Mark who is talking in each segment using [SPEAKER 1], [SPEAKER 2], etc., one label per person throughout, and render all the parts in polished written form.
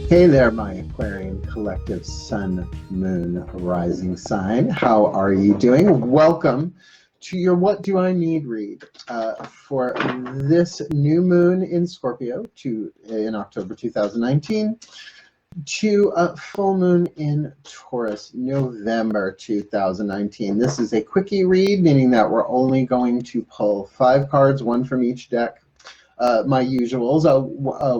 [SPEAKER 1] Hey there, my Aquarian collective sun, moon, rising sign. How are you doing? Welcome to your What Do I Need read for this new moon in Scorpio in October 2019 to a full moon in Taurus, November 2019. This is a quickie read, meaning that we're only going to pull 5 cards, one from each deck. My usuals,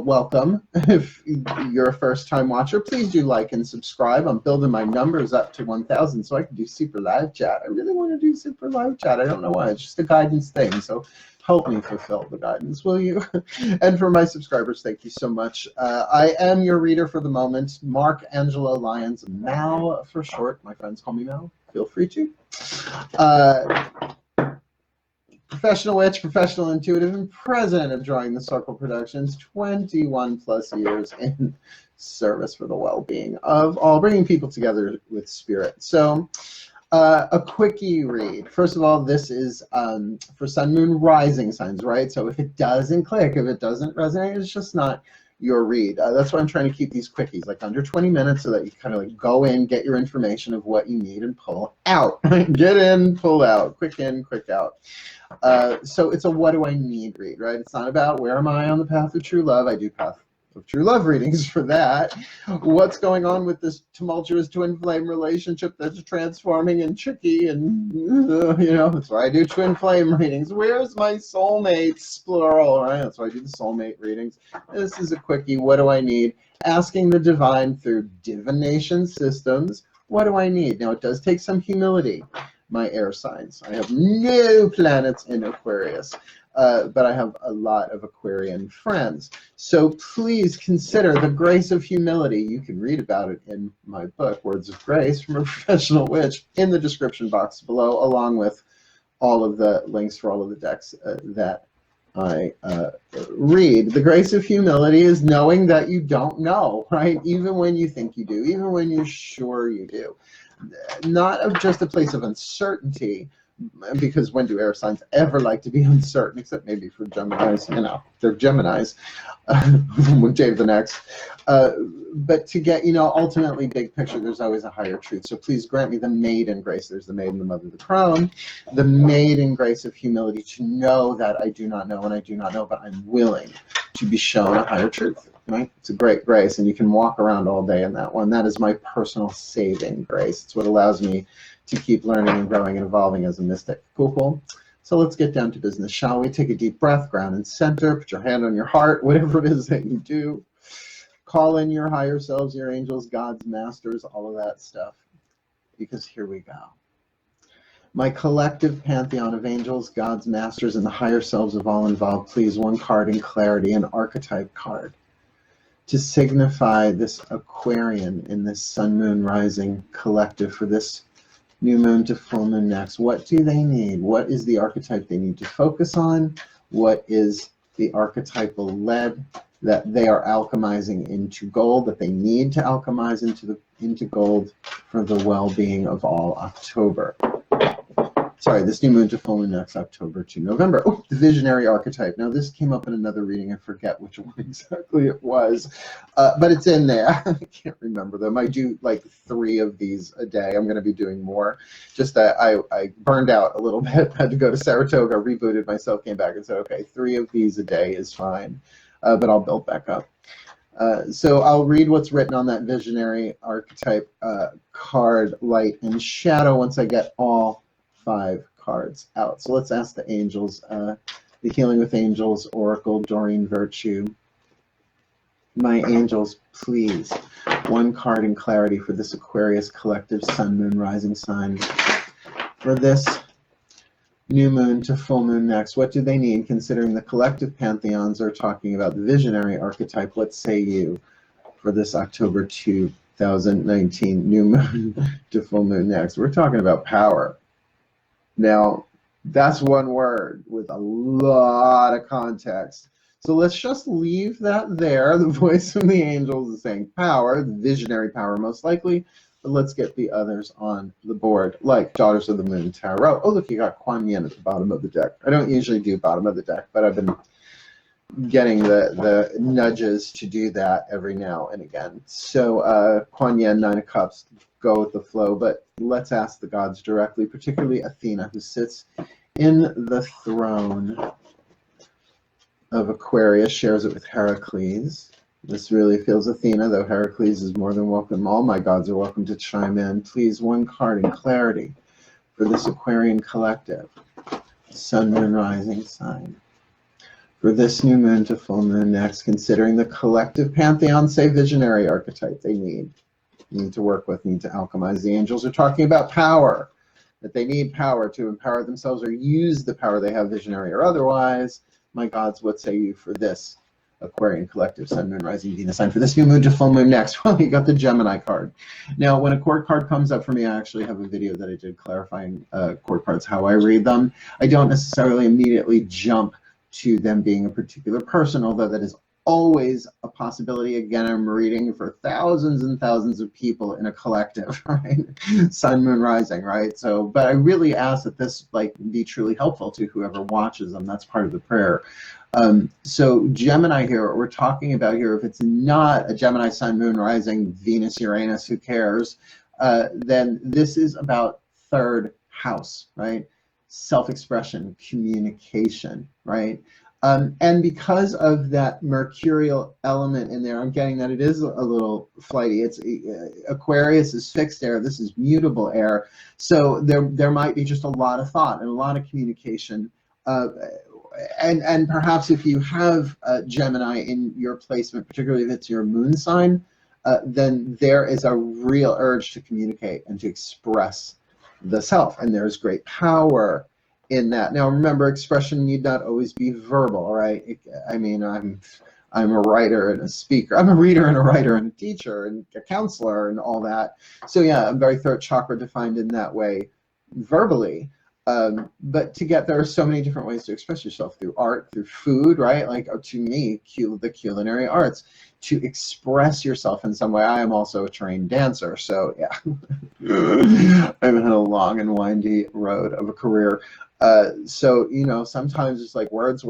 [SPEAKER 1] welcome. If you're a first-time watcher, please do like and subscribe. I'm building my numbers up to 1,000 so I can do super live chat. I really want to do super live chat. I don't know why. It's just a guidance thing. So help me fulfill the guidance, will you? And for my subscribers, thank you so much. I am your reader for the moment, Mark Angelo Lyons, Mal for short. My friends call me Mal. Feel free to. Professional witch, professional intuitive, and president of DrawingTheCircle Productions, 21 plus years in service for the well-being of all, bringing people together with spirit. So a quickie read. First of all, this is for sun, moon, rising signs, right? So if it doesn't click, if it doesn't resonate, it's just not your read. That's why I'm trying to keep these quickies like under 20 minutes so that you kind of like go in, get your information of what you need and pull out. Get in, pull out, quick in, quick out. So it's a what do I need read, right? It's not about where am I on the path of true love. I do path of true love readings for that. What's going on with this tumultuous twin flame relationship that's transforming and tricky, and you know, that's why I do twin flame readings. Where's my soulmates, plural, right? That's why I do the soulmate readings. This is a quickie, what do I need? Asking the divine through divination systems, what do I need? Now it does take some humility. My air signs. I have no planets in Aquarius, but I have a lot of Aquarian friends. So please consider the grace of humility. You can read about it in my book, Words of Grace from a Professional Witch, in the description box below, along with all of the links for all of the decks that I read. The grace of humility is knowing that you don't know, right? Even when you think you do, even when you're sure you do. Not just a place of uncertainty, because when do air signs ever like to be uncertain, except maybe for Geminis, you know, they're Geminis, with Dave the Next. But to get, you know, ultimately big picture, there's always a higher truth. So please grant me the maiden grace. There's the maiden, the mother, the crown, the maiden grace of humility to know that I do not know and I do not know, but I'm willing to be shown a higher truth. Right? It's a great grace, and you can walk around all day in that one. That is my personal saving grace. It's what allows me to keep learning and growing and evolving as a mystic. Cool, cool. So let's get down to business, shall we? Take a deep breath, ground and center, put your hand on your heart, whatever it is that you do. Call in your higher selves, your angels, gods, masters, all of that stuff, because here we go. My collective pantheon of angels, gods, masters, and the higher selves of all involved, please, one card in clarity, an archetype card, to signify this Aquarian in this sun, moon, rising collective for this new moon to full moon next. What do they need? What is the archetype they need to focus on? What is the archetypal lead that they are alchemizing into gold, that they need to alchemize into gold for the well-being of all October? Sorry, this new moon to full moon next October to November. Oh, the visionary archetype. Now, this came up in another reading. I forget which one exactly it was, but it's in there. I can't remember them. I do like 3 of these a day. I'm going to be doing more. Just that I burned out a little bit. Had to go to Saratoga, rebooted myself, came back and said, okay, 3 of these a day is fine, but I'll build back up. So I'll read what's written on that visionary archetype card, light and shadow, once I get all 5 cards out. So let's ask the angels, the Healing with Angels Oracle, Doreen Virtue. My angels, please, 1 card in clarity for this Aquarius collective sun, moon, rising sign. For this new moon to full moon next, what do they need, considering the collective pantheons are talking about the visionary archetype? What say you for this October 2019 new moon to full moon next? We're talking about power. Now, that's one word with a lot of context. So let's just leave that there. The voice from the angels is saying power, the visionary power most likely, but let's get the others on the board, like Daughters of the Moon Tarot. Oh, look, you got Kuan Yin at the bottom of the deck. I don't usually do bottom of the deck, but I've been getting the nudges to do that every now and again. So Kuan Yin, Nine of Cups, go with the flow, but let's ask the gods directly, particularly Athena, who sits in the throne of Aquarius, shares it with Heracles. This really feels Athena, though Heracles is more than welcome. All my gods are welcome to chime in. Please, one card in clarity for this Aquarian collective. Sun, Moon, Rising sign. For this new moon to full moon next, considering the collective pantheon, say visionary archetype they need to work with, need to alchemize. The angels are talking about power, that they need power to empower themselves or use the power they have, visionary or otherwise. My gods, what say you for this Aquarian collective, Sun, Moon, Rising, Venus sign, for this new moon to full moon next? Well, you got the Gemini card. Now, when a court card comes up for me, I actually have a video that I did clarifying court cards, how I read them. I don't necessarily immediately jump to them being a particular person, although that is always a possibility. Again, I'm reading for thousands and thousands of people in a collective, right? Sun, Moon, Rising, right? So, but I really ask that this be truly helpful to whoever watches them. That's part of the prayer. So Gemini here, what we're talking about here, if it's not a Gemini, Sun, Moon, Rising, Venus, Uranus, who cares? Then this is about third house, right? Self-expression, communication, right? And because of that mercurial element in there, I'm getting that it is a little flighty. It's Aquarius is fixed air. This is mutable air. So there might be just a lot of thought and a lot of communication. And perhaps if you have Gemini in your placement, particularly if it's your moon sign, then there is a real urge to communicate and to express the self, and there's great power in that. Now remember, expression need not always be verbal, all right? I mean, I'm a writer and a speaker. I'm a reader and a writer and a teacher and a counselor and all that. So yeah, I'm very throat chakra defined in that way verbally. But there are so many different ways to express yourself, through art, through food, right? Like, to me, the culinary arts, to express yourself in some way. I am also a trained dancer, so yeah. I've had a long and windy road of a career. So, you know, sometimes it's like words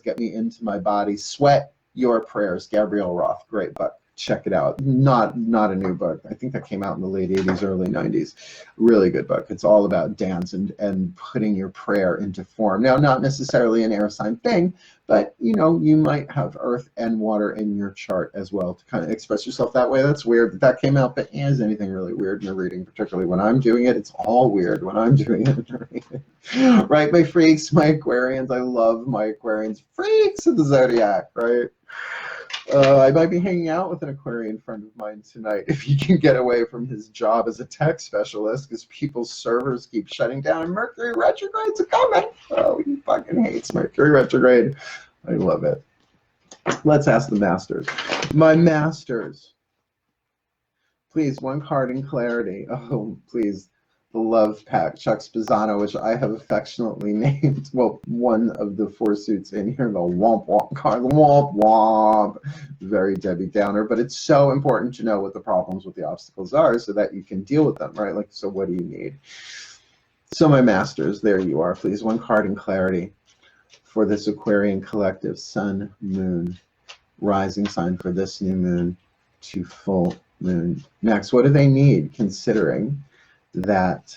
[SPEAKER 1] get me into my body. Sweat Your Prayers, Gabrielle Roth, great book. Check it out. Not a new book. I think that came out in the late 80s, early 90s. Really good book. It's all about dance and putting your prayer into form. Now, not necessarily an air sign thing, but you know, you might have earth and water in your chart as well to kind of express yourself that way. That's weird that came out, but is anything really weird in a reading, particularly when I'm doing it? It's all weird when I'm doing it. Right, my freaks, my Aquarians. I love my Aquarians. Freaks of the zodiac, right? I might be hanging out with an Aquarian friend of mine tonight if he can get away from his job as a tech specialist, because people's servers keep shutting down and Mercury retrogrades are coming. Oh, he fucking hates Mercury retrograde. I love it. Let's ask the masters. My masters, please, one card in clarity. Oh, please. The Love Pack, Chuck Spezzano, which I have affectionately named, well, one of the four suits in here, the Womp Womp card, the Womp Womp. Very Debbie Downer, but it's so important to know what the problems, what the obstacles are, so that you can deal with them, right? Like, so what do you need? So my masters, there you are. Please, one card in clarity for this Aquarian collective, Sun, Moon, Rising sign for this new moon to full moon. Next, what do they need, considering that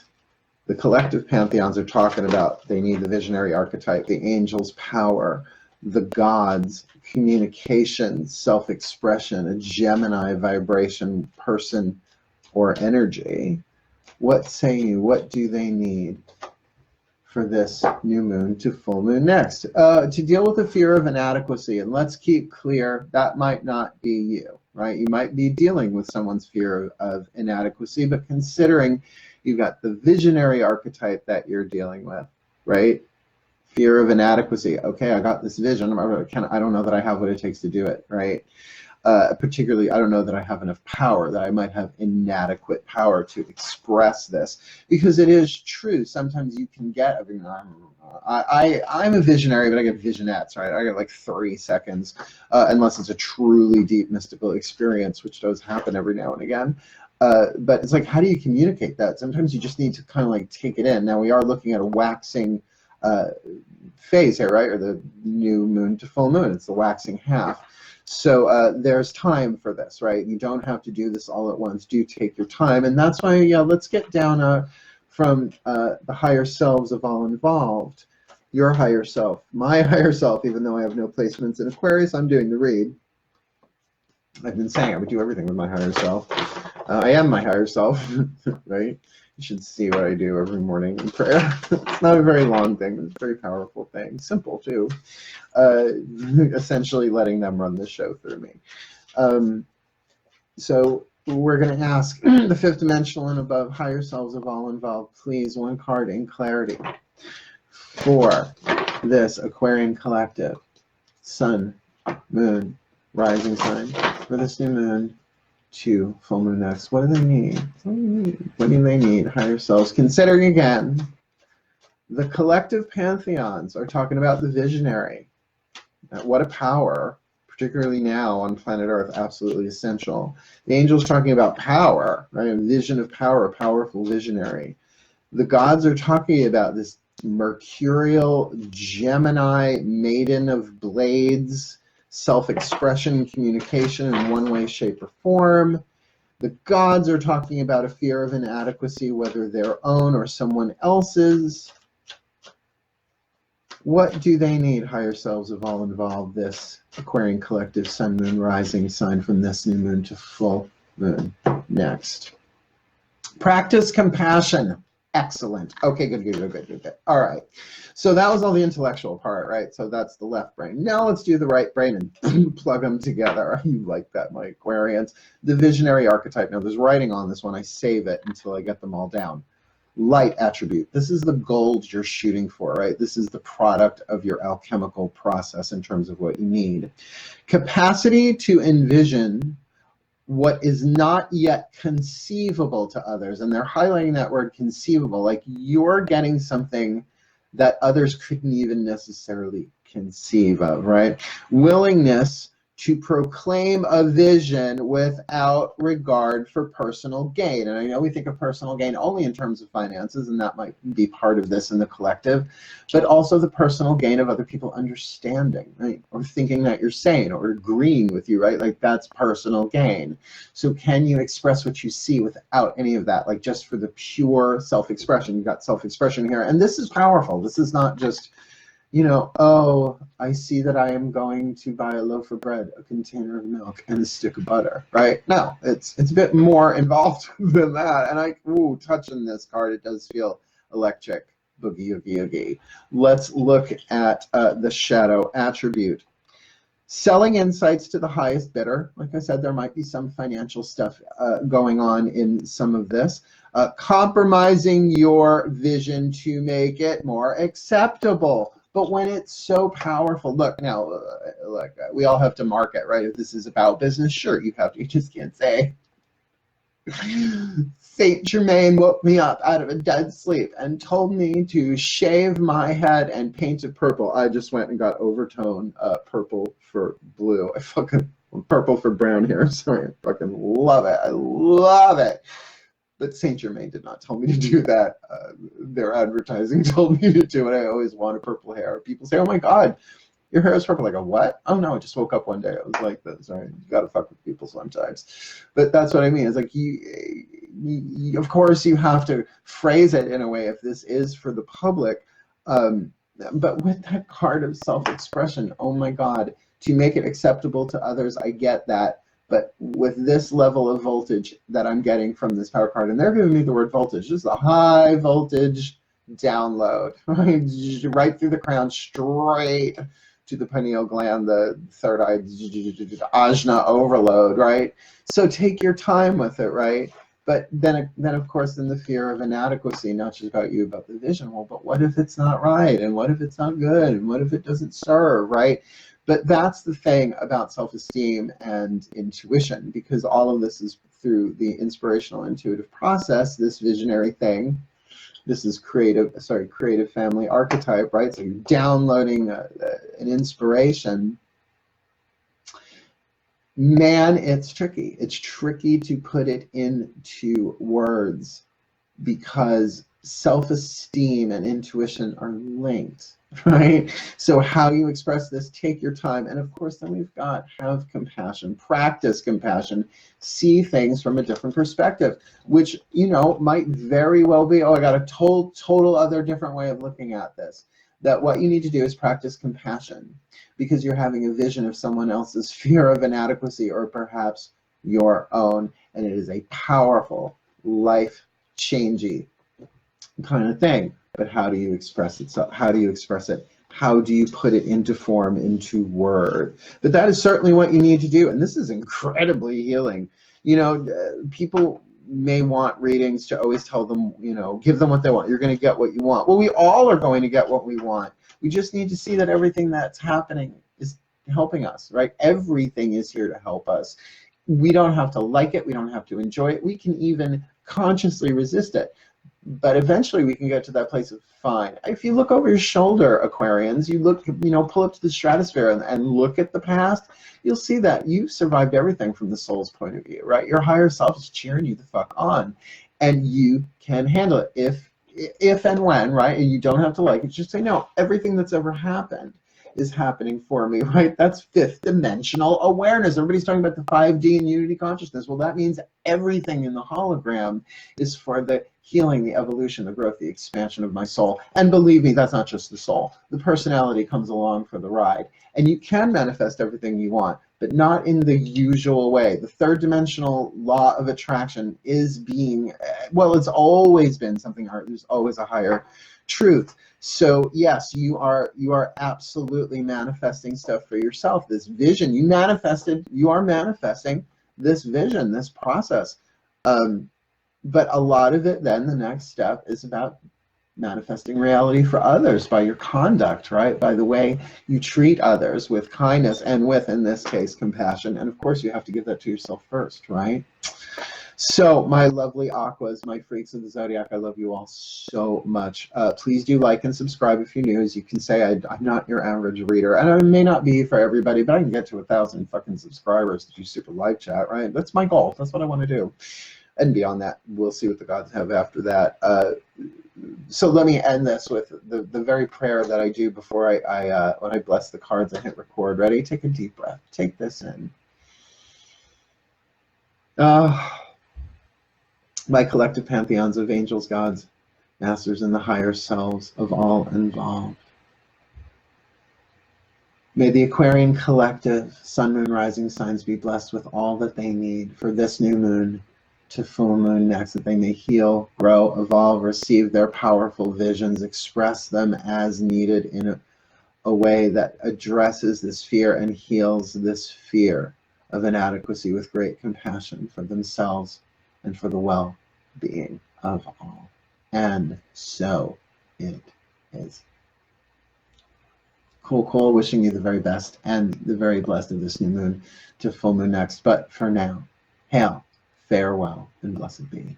[SPEAKER 1] the collective pantheons are talking about? They need the visionary archetype, the angels' power, the gods, communication, self-expression, a Gemini vibration, person, or energy. What say you? What do they need for this new moon to full moon next? To deal with the fear of inadequacy, and let's keep clear, that might not be you, right? You might be dealing with someone's fear of inadequacy, but considering you've got the visionary archetype that you're dealing with, right? Fear of inadequacy. Okay, I got this vision. I don't know that I have what it takes to do it, right? Particularly, I don't know that I have enough power, that I might have inadequate power to express this. Because it is true, sometimes you can get, I mean, I'm a visionary, but I get visionettes, right? I get like 3 seconds, unless it's a truly deep mystical experience, which does happen every now and again. But it's like, how do you communicate that? Sometimes you just need to kind of like take it in. Now, we are looking at a waxing phase here, right? Or the new moon to full moon. It's the waxing half. So there's time for this, right? You don't have to do this all at once. Do take your time. And that's why, yeah, let's get down from the higher selves of all involved. Your higher self, my higher self, even though I have no placements in Aquarius, I'm doing the read. I've been saying I would do everything with my higher self. I am my higher self, right? You should see what I do every morning in prayer. It's not a very long thing, but it's a very powerful thing. Simple, too. Essentially letting them run the show through me. So we're going to ask the fifth dimensional and above higher selves of all involved, please, one card in clarity for this Aquarian collective. Sun, moon, rising sign for this new moon to full moon next. What do they need? What do they need? Higher selves. Considering again, the collective pantheons are talking about the visionary. What a power, particularly now on planet Earth, absolutely essential. The angels talking about power, right? A vision of power, a powerful visionary. The gods are talking about this mercurial Gemini maiden of blades, self-expression, communication in one way, shape, or form. The gods are talking about a fear of inadequacy, whether their own or someone else's. What do they need, higher selves of all involved, this Aquarian collective sun, moon, rising sign from this new moon to full moon next? Practice compassion. Excellent. Okay, good. All right. So that was all the intellectual part, right? So that's the left brain. Now let's do the right brain and plug them together. You like that, my Aquarians. The visionary archetype. Now there's writing on this one. I save it until I get them all down. Light attribute. This is the gold you're shooting for, right? This is the product of your alchemical process in terms of what you need. Capacity to envision what is not yet conceivable to others. And they're highlighting that word conceivable, like you're getting something that others couldn't even necessarily conceive of, right? Willingness to proclaim a vision without regard for personal gain. And I know we think of personal gain only in terms of finances, and that might be part of this in the collective, but also the personal gain of other people understanding, right? Or thinking that you're sane or agreeing with you, right? Like that's personal gain. So can you express what you see without any of that, like just for the pure self-expression? You've got self-expression here, and this is powerful. This is not just, you know, oh, I see that I am going to buy a loaf of bread, a container of milk, and a stick of butter, right? No, it's a bit more involved than that. And touching this card, it does feel electric, boogie, oogie, oogie. Let's look at the shadow attribute. Selling insights to the highest bidder. Like I said, there might be some financial stuff going on in some of this. Compromising your vision to make it more acceptable. But when it's so powerful, look now, look, we all have to market, right? If this is about business, sure, you just can't say, Saint Germain woke me up out of a dead sleep and told me to shave my head and paint it purple. I just went and got overtone purple for blue. Purple for brown here. Sorry, I fucking love it. I love it. But Saint Germain did not tell me to do that. Their advertising told me to do it. I always wanted purple hair. People say, oh my God, your hair is purple. I go, what? Oh no, I just woke up one day. I was like this. Right? You got to fuck with people sometimes. But that's what I mean. It's like, you, of course, you have to phrase it in a way if this is for the public. But with that card of self-expression, oh my God, to make it acceptable to others, I get that. But with this level of voltage that I'm getting from this power card, and they're giving me the word voltage, just a high voltage download, right through the crown, straight to the pineal gland, the third eye, ajna overload, right? So take your time with it, right? But then of course, then the fear of inadequacy, not just about you, about the vision. Well, but what if it's not right? And what if it's not good? And what if it doesn't serve, right? But that's the thing about self-esteem and intuition, because all of this is through the inspirational intuitive process, this visionary thing. This is creative family archetype, right? So you're downloading an inspiration. Man, it's tricky. It's tricky to put it into words because self-esteem and intuition are linked, right? So how you express this, take your time. And of course, then we've got have compassion, practice compassion, see things from a different perspective, which, you know, might very well be, oh, I got a total other different way of looking at this. That what you need to do is practice compassion because you're having a vision of someone else's fear of inadequacy or perhaps your own. And it is a powerful, life-changing kind of thing. But how do you express it? So how do you express it? How do you put it into form, into word? But that is certainly what you need to do. And this is incredibly healing. You know, people may want readings to always tell them, you know, give them what they want. You're going to get what you want. Well, we all are going to get what we want. We just need to see that everything that's happening is helping us, right? Everything is here to help us. We don't have to like it. We don't have to enjoy it. We can even consciously resist it. But eventually we can get to that place of fine. If you look over your shoulder, Aquarians, you look, you know, pull up to the stratosphere and look at the past, you'll see that you've survived everything from the soul's point of view, right? Your higher self is cheering you the fuck on, and you can handle it if and when, right? And you don't have to like it. Just say, no, everything that's ever happened is happening for me, right? That's fifth dimensional awareness. Everybody's talking about the 5D and unity consciousness. Well, that means everything in the hologram is for the healing, the evolution, the growth, the expansion of my soul. And believe me, that's not just the soul. The personality comes along for the ride. And you can manifest everything you want, but not in the usual way. The third dimensional law of attraction is being, well, it's always been something higher. There's always a higher truth. So yes, you are absolutely manifesting stuff for yourself. This vision you manifested, you are manifesting this vision, this process. But a lot of it then, the next step is about manifesting reality for others by your conduct, right? By the way you treat others with kindness and with, in this case, compassion. And of course, you have to give that to yourself first, right? So, my lovely Aquas, my freaks of the Zodiac, I love you all so much. Please do like and subscribe if you're new. As you can say, I'm not your average reader. And I may not be for everybody, but I can get to 1,000 fucking subscribers to do super live chat, right? That's my goal. That's what I want to do. And beyond that, we'll see what the gods have after that. So let me end this with the very prayer that I do before when I bless the cards and hit record. Ready? Take a deep breath. Take this in. My collective pantheons of angels, gods, masters, and the higher selves of all involved. May the Aquarian collective, sun, moon, rising signs be blessed with all that they need for this new moon to full moon next, that they may heal, grow, evolve, receive their powerful visions, express them as needed in a way that addresses this fear and heals this fear of inadequacy with great compassion for themselves and for the well-being of all. And so it is. Cool, wishing you the very best and the very blessed of this new moon to full moon next. But for now, hail, farewell, and blessed be.